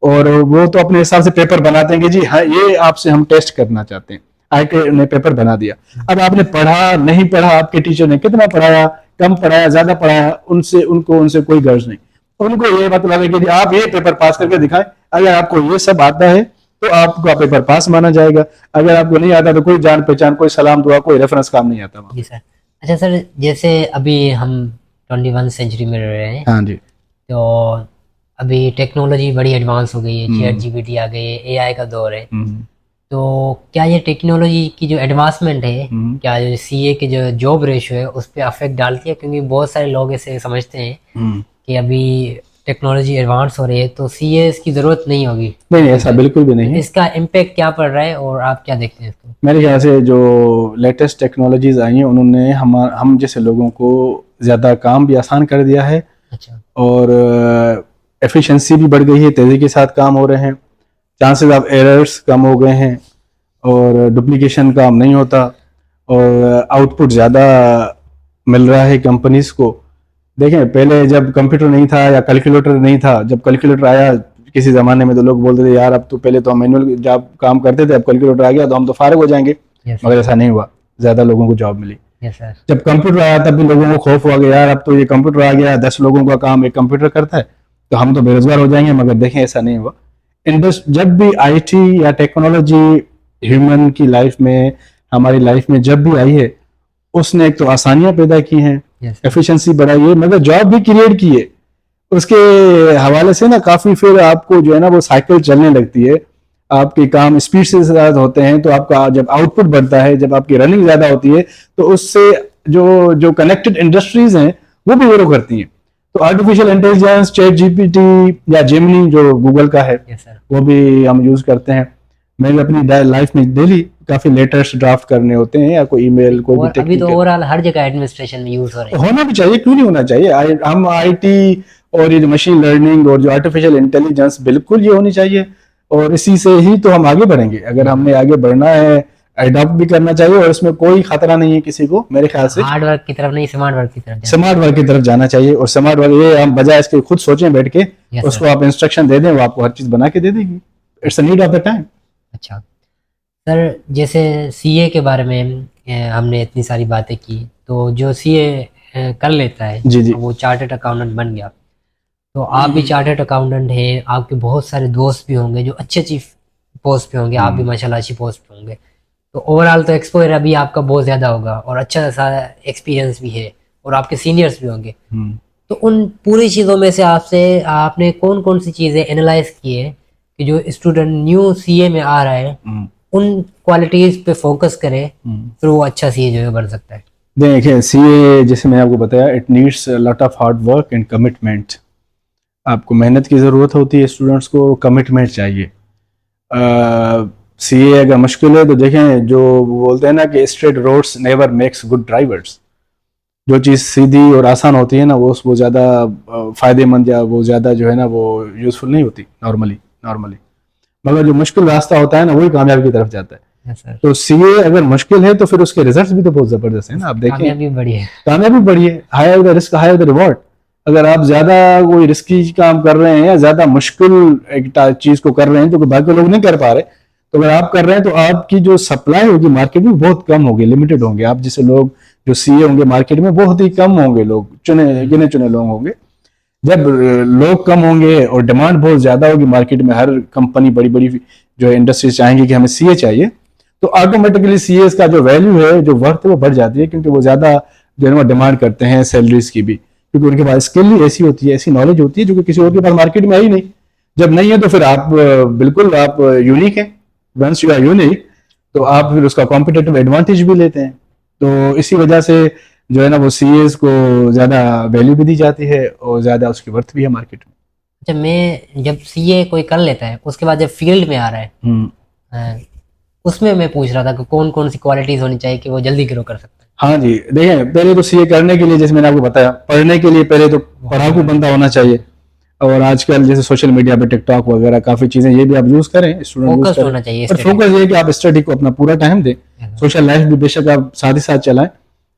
Speaker 2: और वो तो अपने हिसाब से पेपर बनाते हैं कि जी हाँ ये आपसे हम टेस्ट करना चाहते हैं। आईके ने पेपर बना दिया, अब आपने पढ़ा नहीं पढ़ा, आपके टीचर ने कितना पढ़ाया, कम पढ़ाया, ज्यादा पढ़ाया, उनसे कोई गर्ज नहीं। उनको ये मतलब है कि आप ये पेपर पास करके दिखाएं, अगर आपको ये सब आता है तो आपका पेपर पास माना जाएगा, अगर आपको नहीं आता तो कोई जान पहचान, कोई सलाम दुआ, कोई रेफरेंस काम नहीं आता।
Speaker 1: जी सर। अच्छा सर, जैसे अभी हम 21 सेंचुरी में रह रहे हैं,
Speaker 2: हाँ जी,
Speaker 1: तो अभी टेक्नोलॉजी बड़ी एडवांस हो गई है, चैट जीपीटी आ गई है, एआई का दौर है, तो क्या ये टेक्नोलॉजी की जो एडवांसमेंट है, क्या जो सीए के जो जॉब रेशियो है उस पर अफेक्ट डालती है? क्योंकि बहुत सारे लोग ऐसे समझते हैं कि अभी टेक्नोलॉजी एडवांस हो रही है तो सीए की जरूरत नहीं होगी।
Speaker 2: नहीं, ऐसा बिल्कुल भी नहीं है।
Speaker 1: इसका इम्पैक्ट क्या पड़ रहा है और आप क्या देखते हैं इसको?
Speaker 2: मेरे ख्याल से जो लेटेस्ट टेक्नोलॉजीज आई हैं उन्होंने हम जैसे लोगों को ज़्यादा काम भी आसान कर दिया है,
Speaker 1: अच्छा।
Speaker 2: और एफिशिएंसी भी बढ़ गई है, तेज़ी के साथ काम हो रहे हैं, चांसेस ऑफ एरर्स कम हो गए हैं और डुप्लीकेशन काम नहीं होता और आउटपुट ज़्यादा मिल रहा है कंपनीज को। देखें पहले जब कंप्यूटर नहीं था या कैलकुलेटर नहीं था, जब कैलकुलेटर आया किसी ज़माने में तो लोग बोलते थे यार अब तो पहले तो हम मैनुअल जॉब काम करते थे, अब कैलकुलेटर आ गया तो हम तो फारिग हो जाएंगे।
Speaker 1: यस
Speaker 2: मगर ऐसा नहीं हुआ, ज़्यादा लोगों को जॉब मिली।
Speaker 1: Yes sir.
Speaker 2: जब कंप्यूटर आया तब भी लोगों को खौफ हुआ कि यार अब तो ये कंप्यूटर आ गया, 10 लोगों का काम एक कंप्यूटर करता है तो हम तो बेरोजगार हो जाएंगे। मगर देखें ऐसा नहीं हुआ। जब भी आईटी या टेक्नोलॉजी ह्यूमन की लाइफ में, हमारी लाइफ में जब भी आई है, उसने एक तो आसानियां पैदा की हैं,
Speaker 1: यस
Speaker 2: एफिशिएंसी बढ़ाई है, मगर जॉब भी क्रिएट की है। उसके हवाले से ना काफी फिर आपको जो है ना वो साइकिल चलने लगती है, आपके काम स्पीड से ज्यादा होते हैं तो आपका जब आउटपुट बढ़ता है, जब आपकी रनिंग ज्यादा होती है तो उससे जो जो कनेक्टेड इंडस्ट्रीज हैं वो भी ग्रो करती हैं। तो आर्टिफिशियल इंटेलिजेंस, चैट जीपीटी या जेमिनी जो गूगल का है
Speaker 1: यस सर।
Speaker 2: वो भी हम यूज करते हैं। मैं भी अपनी लाइफ में डेली काफी लेटर्स ड्राफ्ट करने होते हैं या कोई ईमेल, कोई भी
Speaker 1: और अभी तो
Speaker 2: टेक्निकल
Speaker 1: ओवरऑल हर जगह एडमिनिस्ट्रेशन में यूज हो रही है।
Speaker 2: होना भी चाहिए, क्यों नहीं होना चाहिए। हम आईटी और ये जो मशीन लर्निंग और जो आर्टिफिशियल इंटेलिजेंस, बिल्कुल ये होनी चाहिए और इसी से ही तो हम आगे बढ़ेंगे। अगर हमने आगे बढ़ना है, अडॉप्ट भी करना चाहिए और इसमें कोई खतरा नहीं है किसी को, मेरे ख्याल से
Speaker 1: हार्ड वर्क की तरफ नहीं, स्मार्ट वर्क की तरफ जाना।
Speaker 2: स्मार्ट वर्क की तरफ जाना चाहिए। और स्मार्ट वर्क ये हम बजाय इसके खुद सोचें बैठ के,
Speaker 1: Yes,
Speaker 2: उसको
Speaker 1: sir.
Speaker 2: आप इंस्ट्रक्शन दे दें, वो आपको हर चीज बना के दे देगी। It's a need of the time.
Speaker 1: अच्छा सर, जैसे सीए के बारे में हमने इतनी सारी बातें की, तो जो सीए कर लेता है
Speaker 2: जी जी।
Speaker 1: वो चार्टर्ड अकाउंटेंट बन गया। तो आप भी चार्टर्ड अकाउंटेंट हैं, आपके बहुत सारे दोस्त भी होंगे जो अच्छी अच्छी पोस्ट पे होंगे, आप भी माशाल्लाह अच्छी पोस्ट पे होंगे। तो ओवरऑल तो एक्सपोजर अभी आपका बहुत ज़्यादा होगा और अच्छा सा एक्सपीरियंस भी है और आपके सीनियर्स भी होंगे। तो उन पूरी चीज़ों में से आपने कौन कौन सी चीज़ें एनालाइज की है कि जो स्टूडेंट न्यू सीए में आ रहा है उन क्वालिटीज़ पे फोकस करे, फिर वो अच्छा सीए जो है बन सकता है।
Speaker 2: देखिए सीए जैसे मैंने आपको बताया, it needs a lot of hard work and commitment. आपको मेहनत की ज़रूरत होती है, स्टूडेंट्स को कमिटमेंट चाहिए। सीए अगर मुश्किल है तो देखें, जो बोलते हैं ना कि straight roads never makes good drivers. जो चीज़ सीधी और आसान होती है ना वो ज़्यादा फ़ायदेमंद या वो ज़्यादा जो है ना वो यूज़फुल नहीं होती नॉर्मली। मगर जो मुश्किल रास्ता होता है ना वही कामयाबी की तरफ जाता है।
Speaker 1: Yes, sir.
Speaker 2: तो सीए अगर मुश्किल है तो फिर उसके रिजल्ट्स भी तो बहुत ज़बरदस्त है ना। आप देखें
Speaker 1: कामयाबी बड़ी है।
Speaker 2: कामयाबी बढ़ी है, higher the risk higher the reward. अगर आप ज्यादा कोई रिस्की काम कर रहे हैं या ज्यादा मुश्किल एक चीज को कर रहे हैं जो कि बाकी लोग नहीं कर पा रहे, तो अगर आप कर रहे हैं तो आपकी जो सप्लाई होगी मार्केट में बहुत कम होगी, लिमिटेड होंगे। आप जैसे लोग जो सीए होंगे मार्केट में बहुत ही कम होंगे, लोग गिने चुने लोग होंगे। जब लोग कम होंगे और डिमांड बहुत ज्यादा होगी मार्केट में, हर कंपनी बड़ी बड़ी जो इंडस्ट्रीज चाहेंगी कि हमें सीए चाहिए, तो ऑटोमेटिकली सीए का जो वैल्यू है, जो वर्थ है वो बढ़ जाती है, क्योंकि वो ज्यादा जो है वो डिमांड करते हैं सैलरीज की भी, क्योंकि उनके पास स्किल ही ऐसी होती है, ऐसी नॉलेज होती है जो कि किसी और के पास मार्केट में है ही नहीं। जब नहीं है तो फिर आप बिल्कुल आप यूनिक हैं। वंस यू आर यूनिक तो आप फिर उसका कॉम्पिटेटिव एडवांटेज भी लेते हैं। तो इसी वजह से जो है ना वो सीएस को ज्यादा वैल्यू भी दी जाती है और ज्यादा उसकी वर्थ भी है मार्केट में।
Speaker 1: अच्छा, मैं जब सीए कोई कर लेता है उसके बाद जब फील्ड में आ रहा है उसमें मैं पूछ रहा था कि कौन कौन सी क्वालिटीज होनी चाहिए कि वो जल्दी ग्रो कर सकता है।
Speaker 2: हाँ जी, देखें पहले तो सीए करने के लिए जैसे मैंने आपको बताया, पढ़ने के लिए पहले तो पढ़ाकू बंदा होना चाहिए। और आजकल जैसे सोशल मीडिया पे टिकटॉक वगैरह काफी चीजें ये भी आप यूज करें, स्टूडेंट यूज
Speaker 1: फोकस
Speaker 2: करें।
Speaker 1: होना चाहिए
Speaker 2: पर फोकस ये है कि आप स्टडी को अपना पूरा टाइम दें। सोशल लाइफ भी बेशक आप साथ ही साथ चलाएं,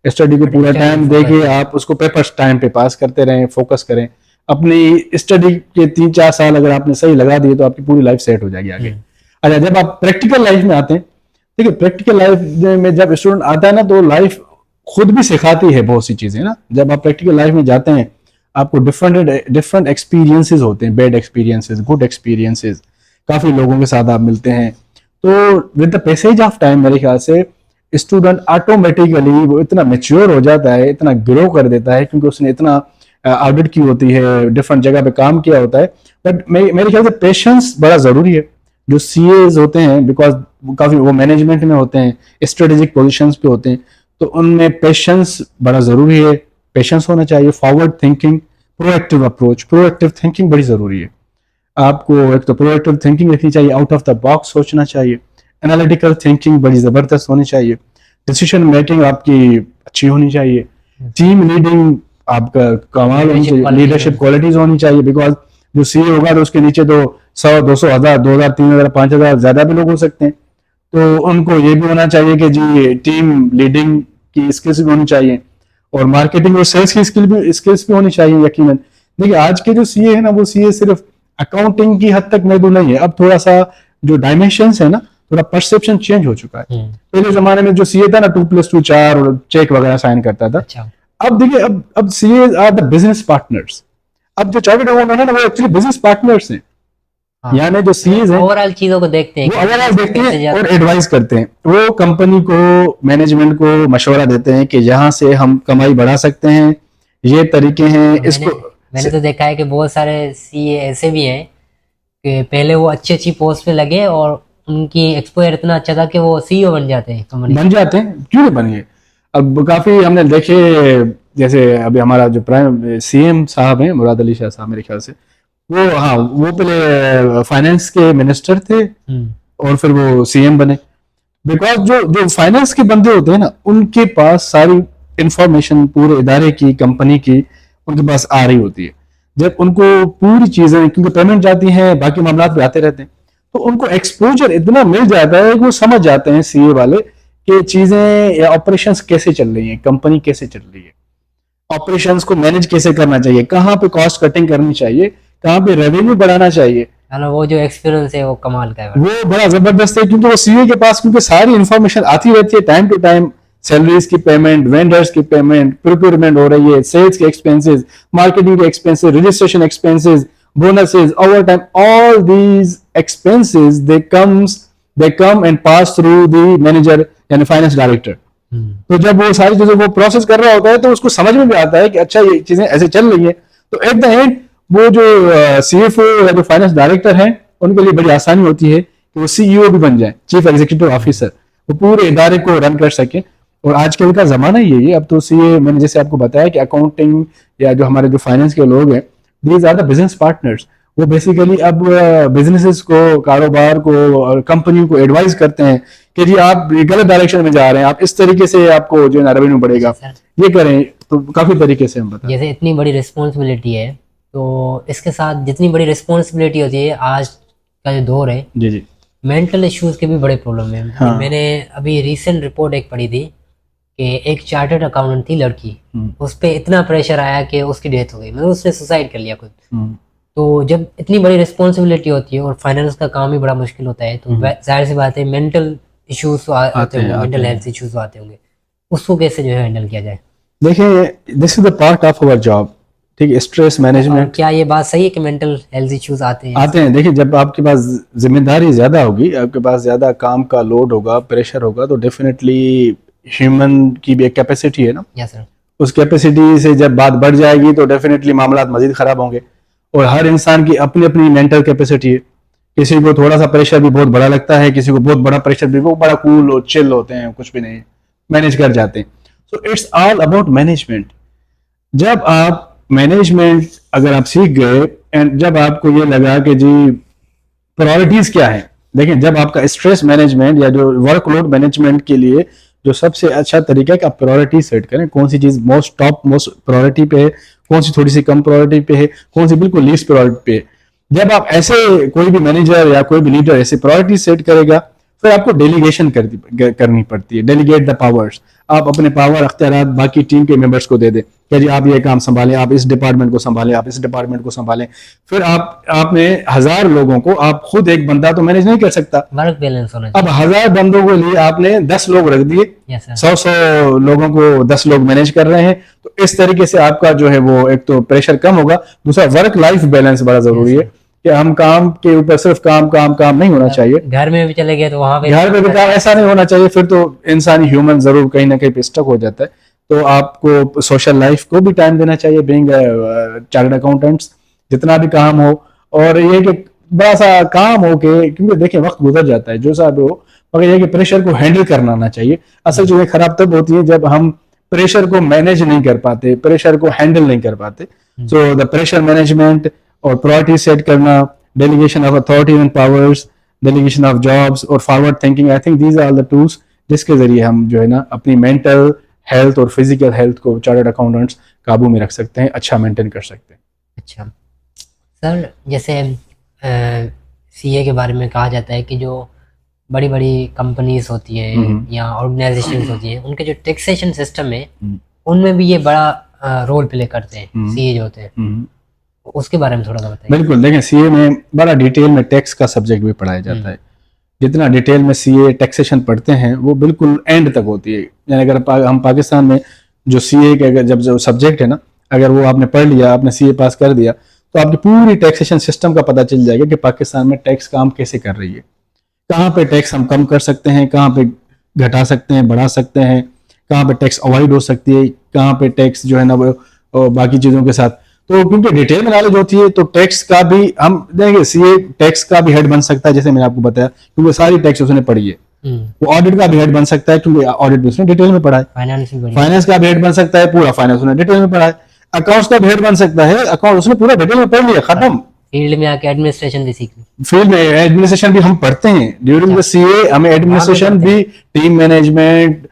Speaker 2: स्टडी को पूरा टाइम दे के आप उसको पेपर टाइम पे पास करते रहें, फोकस करें। अपनी स्टडी के 3-4 साल अगर आपने सही लगा दिए तो आपकी पूरी लाइफ सेट हो जाएगी आगे। अच्छा, जब आप प्रैक्टिकल लाइफ में आते हैं, देखिए प्रैक्टिकल लाइफ में जब स्टूडेंट आता है ना तो लाइफ खुद भी सिखाती है बहुत सी चीजें ना। जब आप प्रैक्टिकल लाइफ में जाते हैं आपको डिफरेंट एक्सपीरियंसेस होते हैं, बैड एक्सपीरियंसेस, गुड एक्सपीरियंसेस, काफी लोगों के साथ आप मिलते हैं। तो with the passage of time मेरे ख्याल से स्टूडेंट ऑटोमेटिकली वो इतना मेच्योर हो जाता है, इतना ग्रो कर देता है, क्योंकि उसने इतना ऑडिट की होती है, डिफरेंट जगह पे काम किया होता है। बट मेरे ख्याल से पेशेंस बड़ा जरूरी है जो सीएज होते हैं, बिकॉज काफी वो मैनेजमेंट में होते हैं, स्ट्रेटेजिक पोजीशंस पे होते हैं, तो उनमें पेशेंस बड़ा जरूरी है। पेशेंस होना चाहिए, forward thinking, proactive approach, proactive thinking बड़ी जरूरी है। आपको एक तो प्रोएक्टिव थिंकिंग रखनी चाहिए, आउट ऑफ द बॉक्स सोचना चाहिए, एनालिटिकल थिंकिंग बड़ी जबरदस्त होनी चाहिए, डिसीजन मेकिंग आपकी अच्छी होनी चाहिए, टीम लीडिंग आपका कमाल होनी
Speaker 1: Leadership
Speaker 2: चाहिए,
Speaker 1: qualities
Speaker 2: लीडरशिप क्वालिटीज होनी चाहिए। बिकॉज जो सीए होगा तो उसके नीचे तो 100, 200, 1000, 2000, 3000, 5000 ज्यादा भी लोग हो सकते हैं। तो उनको ये भी होना चाहिए कि जी टीम लीडिंग की स्किल्स भी होनी चाहिए, और मार्केटिंग और सेल्स की स्किल्स भी होनी चाहिए यकीनन। देखिए आज के जो सीए है ना, वो सीए सिर्फ अकाउंटिंग की हद तक महदूद नहीं है। अब थोड़ा सा जो डायमेंशंस है ना, थोड़ा परसेप्शन चेंज हो चुका है। पहले जमाने में जो सीए था ना, 2+2 4 और चेक वगैरह साइन करता था।
Speaker 1: अच्छा।
Speaker 2: अब देखिए, अब CA are the business partners. अब जो चार्टर्ड अकाउंटेंट है ना, वो एक्चुअली बिजनेस पार्टनर्स हैं।
Speaker 1: हाँ,
Speaker 2: यानी जो सीएज हैं
Speaker 1: ओवरऑल चीजों को देखते हैं
Speaker 2: वो
Speaker 1: कि
Speaker 2: ओवरऑल देखते
Speaker 1: कैसे
Speaker 2: हैं
Speaker 1: जाता
Speaker 2: और
Speaker 1: है।
Speaker 2: एडवाइस करते हैं। वो कंपनी को, मैनेजमेंट को मशवरा देते हैं कि यहाँ से हम कमाई बढ़ा सकते हैं, ये तरीके हैं
Speaker 1: मैंने
Speaker 2: इसको।
Speaker 1: मैंने तो देखा है कि बहुत सारे सीए ऐसे भी हैं कि पहले वो अच्छी अच्छी पोस्ट पे लगे और उनकी एक्सपोजर इतना अच्छा था कि वो सीईओ बन जाते हैं कंपनी।
Speaker 2: बन जाते हैं, क्यों नहीं बनेंगे। अब काफी हमने देखे, जैसे अभी हमारा जो प्राइम सीएम साहब हैं, मुराद अली शाह साहब, मेरे ख्याल से वो, हाँ, वो पहले फाइनेंस के मिनिस्टर थे और फिर वो सीएम बने। बिकॉज जो जो फाइनेंस के बंदे होते हैं ना, उनके पास सारी इंफॉर्मेशन पूरे इदारे की, कंपनी की, उनके पास आ रही होती है। जब उनको पूरी चीजें, क्योंकि पेमेंट जाती है, बाकी मामला भी आते रहते हैं, तो उनको एक्सपोजर इतना मिल जाता है कि वो समझ जाते हैं सीए वाले कि चीजें या ऑपरेशंस कैसे चल रही हैं, कंपनी कैसे चल रही है, ऑपरेशंस को मैनेज कैसे करना चाहिए, कहाँ पे कॉस्ट कटिंग करनी चाहिए, कहाँ पे रेवेन्यू बढ़ाना चाहिए।
Speaker 1: मतलब वो जो एक्सपीरियंस है वो कमाल का है।
Speaker 2: वो बड़ा जबरदस्त है, क्योंकि वो सीए के पास क्योंकि सारी इंफॉर्मेशन आती रहती है टाइम टू टाइम। सैलरीज की पेमेंट, वेंडर्स की पेमेंट, प्रोक्योरमेंट हो रही है, सेल्स के एक्सपेंसेस, मार्केटिंग के expenses, registration expenses, bonuses, over time, all these expenses they come and pass through the manager यानी फाइनेंस डायरेक्टर। तो जब वो सारी चीजें वो प्रोसेस कर रहा होता है, तो उसको समझ में भी आता है कि अच्छा ये चीजें ऐसे चल रही है। तो एट द एंड वो जो सीएफओ या जो फाइनेंस डायरेक्टर हैं, उनके लिए बड़ी आसानी होती है कि वो सीईओ भी बन जाए, चीफ एग्जीक्यूटिव ऑफिसर, वो पूरे इदारे को रन कर सके। और आजकल का जमाना ही है। अब तो सीए, मैंने जैसे आपको बताया कि अकाउंटिंग या जो हमारे जो फाइनेंस के लोग हैं, these are the business partners. वो बेसिकली अब बिजनेसेस को, कारोबार को और कंपनी को एडवाइस करते हैं कि जी आप गलत डायरेक्शन में जा रहे हैं, आप इस तरीके से आपको जो है रेवेन्यू बढ़ेगा, ये करें। तो काफी तरीके से हम बताते हैं।
Speaker 1: जैसे इतनी बड़ी रिस्पॉन्सिबिलिटी है, तो इसके साथ जितनी बड़ी रिस्पॉन्सिबिलिटी होती है, आज का जो दौर है,
Speaker 2: जी जी,
Speaker 1: मेंटल इश्यूज के भी बड़े प्रॉब्लम है।
Speaker 2: हाँ।
Speaker 1: मैंने अभी रिसेंट रिपोर्ट एक पढ़ी थी कि एक चार्टर्ड अकाउंटेंट थी लड़की, उस पर इतना प्रेशर आया कि उसकी डेथ हो गई, मतलब उसने सुसाइड कर लिया खुद। तो जब इतनी बड़ी रिस्पॉन्सिबिलिटी होती है और फाइनेंस का काम ही बड़ा मुश्किल होता है, तो जाहिर सी बात है मेंटल इश्यूज आते होंगे, मेंटल हेल्थ इश्यूज आते होंगे। उसको कैसे जो है हैंडल किया जाए?
Speaker 2: देखिए, this is the part of our job. ठीक है, स्ट्रेस मैनेजमेंट।
Speaker 1: क्या ये बात सही है कि मेंटल हेल्थ इश्यूज आते हैं?
Speaker 2: आते हैं। देखिए, जब आपके पास जिम्मेदारी ज्यादा होगी, आपके पास ज्यादा काम का लोड होगा, प्रेशर होगा, तो डेफिनेटली ह्यूमन की भी एक कैपेसिटी है ना,
Speaker 1: यस सर।
Speaker 2: उस कैपेसिटी से जब बात बढ़ जाएगी तो डेफिनेटली मामला मजीद खराब होंगे। और हर इंसान की अपनी अपनी मेंटल कैपेसिटी है। किसी को थोड़ा सा प्रेशर भी बहुत बड़ा लगता है, किसी को बहुत बड़ा प्रेशर भी, वो बड़ा कूल और चिल होते हैं, कुछ भी नहीं, मैनेज कर जाते हैं। So it's all about management. जब आप मैनेजमेंट अगर आप सीख गए एंड जब आपको ये लगा कि जी प्रायोरिटीज क्या है, देखिए जब आपका स्ट्रेस मैनेजमेंट या जो वर्कलोड मैनेजमेंट के लिए जो सबसे अच्छा तरीका है कि आप प्रायोरिटी सेट करें, कौन सी चीज मोस्ट प्रायोरिटी पे है, कौन सी थोड़ी सी कम प्रायोरिटी पे है, कौन सी बिल्कुल लीस्ट प्रायोरिटी पे है। जब आप ऐसे, कोई भी मैनेजर या कोई भी लीडर ऐसे प्रायोरिटी सेट करेगा, फिर आपको डेलीगेशन करनी पड़ती है, डेलीगेट द पावर्स। आप अपने पावर अख्तियार बाकी टीम के मेंबर्स को दे दें कि जी आप ये काम संभालें, आप इस डिपार्टमेंट को संभालें, आप इस डिपार्टमेंट को संभालें। फिर आपने 1000 लोगों को, आप खुद एक बंदा तो मैनेज नहीं कर सकता,
Speaker 1: वर्क बैलेंस होना
Speaker 2: अब 1000 बंदों के लिए आपने 10 लोग रख दिए,
Speaker 1: चाहिए।
Speaker 2: 100 लोगों को 10 लोग मैनेज कर रहे हैं। तो इस तरीके से आपका जो है वो एक तो प्रेशर कम होगा, दूसरा वर्क लाइफ बैलेंस बड़ा जरूरी है कि हम काम के ऊपर सिर्फ काम काम काम नहीं होना चाहिए।
Speaker 1: घर में भी चले गए तो वहां पे
Speaker 2: घर पे भी काम ऐसा नहीं होना चाहिए, फिर तो इंसानी ह्यूमन जरूर कहीं ना कहीं पे स्टक हो जाता है। तो आपको सोशल लाइफ को भी टाइम देना चाहिए, बीइंग चार्टर्ड अकाउंटेंट्स, जितना भी काम हो। और ये कि बड़ा सा काम हो के, क्योंकि देखिए वक्त गुजर जाता है जो सा भी हो, मगर ये कि प्रेशर को हैंडल करना आना चाहिए। असल चीजें खराब तब होती है जब हम प्रेशर को मैनेज नहीं कर पाते, प्रेशर को हैंडल नहीं कर पाते। सो द प्रेशर मैनेजमेंट और प्रायोरिटी सेट करना, delegation of authority and powers, delegation of jobs और forward thinking, I think these are the tools जिसके जरिए हम जो है ना अपनी मेंटल हेल्थ और फिजिकल हेल्थ को चार्टर्ड अकाउंटेंट्स काबू में रख सकते हैं, अच्छा मेंटेन कर सकते हैं।
Speaker 1: अच्छा सर, जैसे सीए के बारे में कहा जाता है कि जो बड़ी बड़ी कंपनीज होती है या ऑर्गेनाइजेशंस होती है, उनके जो टैक्सेशन सिस्टम है उनमें भी ये बड़ा रोल प्ले करते हैं सीए जो होते हैं। उसके बारे में थोड़ा सा बताइए।
Speaker 2: बिल्कुल, देखें सीए में बड़ा डिटेल में टैक्स का सब्जेक्ट भी पढ़ाया जाता है। जितना डिटेल में सीए टैक्सेशन पढ़ते हैं वो बिल्कुल एंड तक होती है। यानी अगर हम पाकिस्तान में जो सीए के जब जो सब्जेक्ट है ना, अगर वो आपने पढ़ लिया, आपने सीए पास कर दिया, तो आपकी पूरी टैक्सेशन सिस्टम का पता चल जाएगा कि पाकिस्तान में टैक्स काम कैसे कर रही है, कहाँ पे टैक्स हम कम कर सकते हैं, कहाँ पे घटा सकते हैं, बढ़ा सकते हैं, कहाँ पे टैक्स अवॉइड हो सकती है, कहाँ पे टैक्स जो है ना वो बाकी चीज़ों के साथ। तो क्योंकि डिटेल में नॉलेज होती है तो टैक्स का भी हम देखेंगे, सीए टैक्स का भी हेड बन सकता है, जैसे मैंने आपको बताया, क्योंकि सारी टैक्स उसने पढ़ी है। वो ऑडिट का भी हेड बन सकता है क्योंकि ऑडिट भी उसने डिटेल में पढ़ा है। फाइनेंस का भी हेड बन सकता है, पूरा फाइनेंस उसने डिटेल में पढ़ा है। अकाउंट्स का भी हेड बन सकता है, अकाउंट उसने पूरा डिटेल में पढ़ लिया, खत्म।
Speaker 1: फील्ड में आके एडमिनिस्ट्रेशन भी सीख ली।
Speaker 2: फील्ड में एडमिनिस्ट्रेशन भी हम पढ़ते हैं ड्यूरिंग द सीए, हमें एडमिनिस्ट्रेशन भी, team management,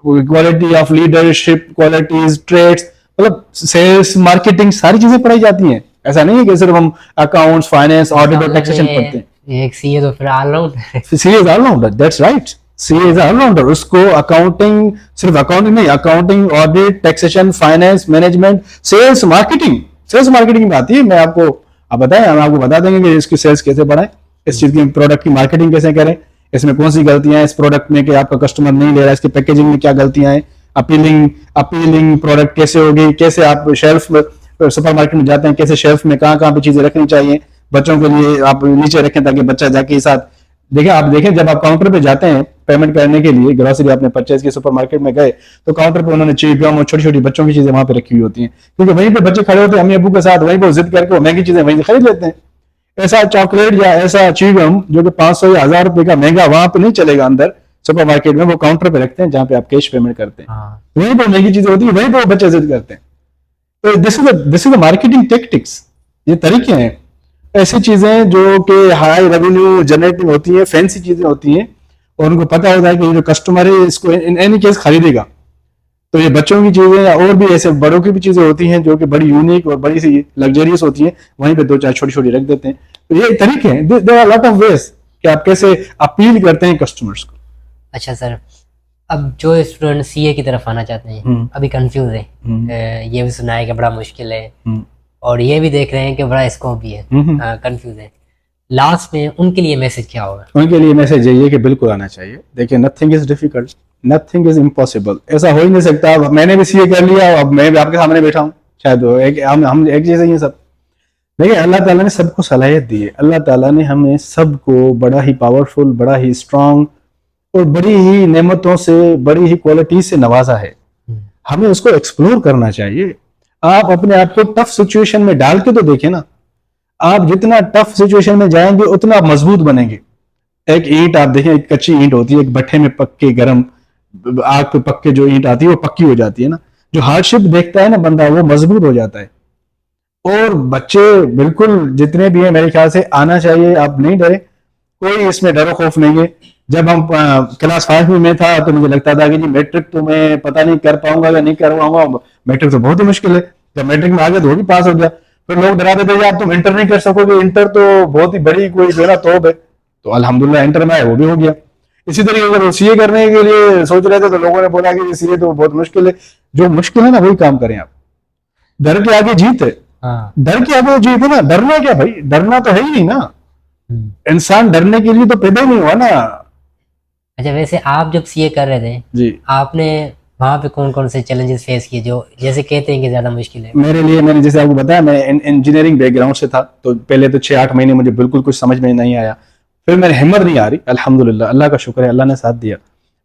Speaker 2: quality of leadership, qualities, trades, मतलब सेल्स, मार्केटिंग, सारी चीजें पढ़ाई जाती हैं। ऐसा नहीं है कि सिर्फ हम अकाउंट्स, फाइनेंस, ऑडिट और टैक्सेशन पढ़ते हैं।
Speaker 1: एक सीए तो फिर allrounder,
Speaker 2: CA is allrounder, that's right, CA is allrounder. उसको अकाउंटिंग, सिर्फ अकाउंटिंग नहीं, accounting, audit, taxation, finance, management, sales, marketing, sales marketing में आती है। मैं आपको आप बताएं, हम आपको बता देंगे कि इसकी सेल्स कैसे बढ़ाएं, इस चीज की प्रोडक्ट की मार्केटिंग कैसे करें, इसमें कौन सी गलतियां हैं इस प्रोडक्ट में कि आपका कस्टमर नहीं ले रहा है, इसकी पैकेजिंग में क्या गलतियां हैं, अपीलिंग प्रोडक्ट कैसे होगी, कैसे आप शेल्फ सुपर मार्केट में जाते हैं, कैसे शेल्फ में कहाँ कहाँ पे चीजें रखनी चाहिए, बच्चों के लिए आप नीचे रखें ताकि बच्चा जाके ही साथ देखें। आप देखें जब आप काउंटर पे जाते हैं पेमेंट करने के लिए, ग्रोसरी आपने परचेज की, सुपर मार्केट में गए तो काउंटर पे उन्होंने च्युइंगम और छोटी छोटी बच्चों की चीजें वहां पे रखी हुई होती हैं, क्योंकि वहीं पे बच्चे खड़े होते हैं अम्मी अबू के साथ, वहीं पर जिद करके वो महंगी चीजें वहीं से खरीद लेते हैं। ऐसा चॉकलेट या ऐसा च्युइंगम जो कि 500 या 1000 रुपए का महंगा वहां पे नहीं चलेगा अंदर सुपर मार्केट में, वो काउंटर पे रखते हैं जहां पे आप कैश पेमेंट करते हैं। वहीं पर महंगी चीजें होती है, वहीं पर बच्चे जिद करते हैं। तो this is the marketing tactics, ये तरीके हैं। ऐसी चीजें जो कि हाई रेवेन्यू जनरेटिंग होती है, फैंसी चीजें होती हैं, और उनको पता होता है कि जो कस्टमर है इसको इन एनी केस खरीदेगा। तो ये बच्चों की चीजें या और भी ऐसे बड़ों की भी चीजें होती हैं जो कि बड़ी यूनिक और बड़ी सी लग्जरियस होती हैं, वहीं पे दो चार छोटी छोटी रख देते हैं। तो ये तरीके हैं, there are lot of ways कि आप कैसे अपील करते हैं कस्टमर्स को।
Speaker 1: अच्छा सर, अब जो स्टूडेंट सीए की तरफ आना चाहते हैं अभी कंफ्यूज है, ये भी सुना है कि बड़ा मुश्किल है, और ये भी देख रहे हैं कि बड़ा स्कोप भी है, कंफ्यूज है, लास्ट में उनके लिए मैसेज क्या होगा?
Speaker 2: उनके लिए मैसेज यही है कि बिल्कुल आना चाहिए। देखिए, nothing is difficult, nothing is impossible, ऐसा हो ही नहीं सकता। अब मैंने भी सीए कर लिया, अब मैं भी आपके सामने बैठा हूँ, शायद हम एक जैसे ही हैं सब। देखिए, अल्लाह ताला ने सबको सलाहियत दी है, अल्लाह ताला ने हमें सबको बड़ा ही पावरफुल, बड़ा ही स्ट्रांग और बड़ी ही नेमतों से, बड़ी ही क्वालिटी से नवाजा है। हमें उसको एक्सप्लोर करना चाहिए। आप अपने आप को टफ सिचुएशन में डाल के तो देखें ना, आप जितना टफ सिचुएशन में जाएंगे उतना आप मजबूत बनेंगे। एक ईंट आप देखें, एक कच्ची ईंट होती है, एक भट्ठे में पक के गर्म आग पे पक के जो ईंट आती है वो पक्की हो जाती है ना। जो हार्डशिप देखता है ना बंदा, वो मजबूत हो जाता है। और बच्चे बिल्कुल जितने भी हैं मेरे ख्याल से आना चाहिए, आप नहीं डरे, कोई इसमें डरो खौफ नहीं है। जब हम क्लास 5 में था तो मुझे लगता था कि जी मैट्रिक तो मैं पता नहीं कर पाऊंगा या नहीं कर पाऊंगा, मैट्रिक तो बहुत ही मुश्किल है। जब मैट्रिक में आ गया तो वो भी पास हो गया। फिर लोग डराते थे आप तुम इंटर नहीं कर सकोगे, इंटर तो बहुत ही बड़ी कोई जो है ना तोप है। तो अल्हम्दुलिल्लाह इंटर में आए, वो भी हो गया। इसी तरीके अगर सीए करने के लिए सोच रहे थे तो लोगों ने बोला कि सीए तो बहुत मुश्किल है। जो मुश्किल है ना वही काम करें आप, डर के आगे जीत है। डर के आगे जीत है ना, डरना क्या भाई, डरना तो है ही नहीं ना, इंसान डरने के लिए तो पैदा ही नहीं हुआ ना।
Speaker 1: अच्छा, वैसे आप जब सीए कर रहे थे जी, आपने वहां पे कौन कौन से चैलेंजेस फेस किए जो जैसे कहते हैं कि ज्यादा मुश्किल है? मेरे लिए,
Speaker 2: मैंने जैसे आपको बताया, मैं इंजीनियरिंग बैकग्राउंड से था, तो पहले तो 6-8 महीने मुझे बिल्कुल कुछ समझ में नहीं आया। फिर मेरी हिम्मत नहीं आ रही, अल्हम्दुलिल्लाह, अल्लाह का शुक्र है, अल्लाह ने साथ दिया।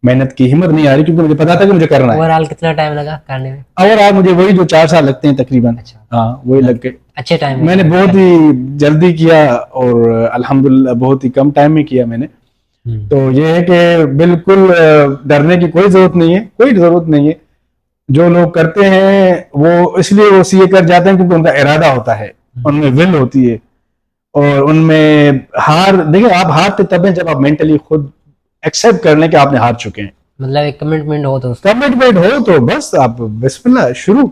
Speaker 2: मेहनत की, हिम्मत नहीं आ रही क्योंकि मुझे पता था कि मुझे करना है।
Speaker 1: ओवरऑल कितना टाइम लगा करने में?
Speaker 2: ओवरऑल मुझे वही जो 4 साल लगते हैं तकरीबन। अच्छा, हाँ वही लग गए।
Speaker 1: अच्छे टाइम
Speaker 2: मैंने बहुत ही जल्दी किया और अल्हम्दुलिल्लाह बहुत ही कम टाइम में किया मैंने। तो ये है कि बिल्कुल डरने की कोई जरूरत नहीं है, कोई जरूरत नहीं है। जो लोग करते हैं वो इसलिए वो सीए कर जाते हैं क्योंकि उनका इरादा होता है, उनमें विल होती है और उनमें हार। देखिए, आप हारते तब है जब आप मेंटली खुद एक्सेप्ट कर लें कि आपने हार चुके हैं।
Speaker 1: मतलब एक कमिटमेंट हो तो
Speaker 2: कमिटमेंट हो तो बस आप बिस्मिल्लाह शुरू,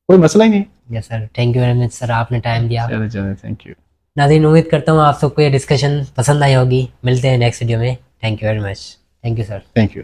Speaker 2: कोई मसला ही नहीं।
Speaker 1: Yes sir, thank you very much sir, आपने टाइम दिया।
Speaker 2: चलो चलो, थैंक यू।
Speaker 1: नाज़रीन, उम्मीद करता हूँ आप सबको ये डिस्कशन पसंद आई होगी। मिलते हैं नेक्स्ट वीडियो में। Thank you very much. Thank you sir.
Speaker 2: Thank you.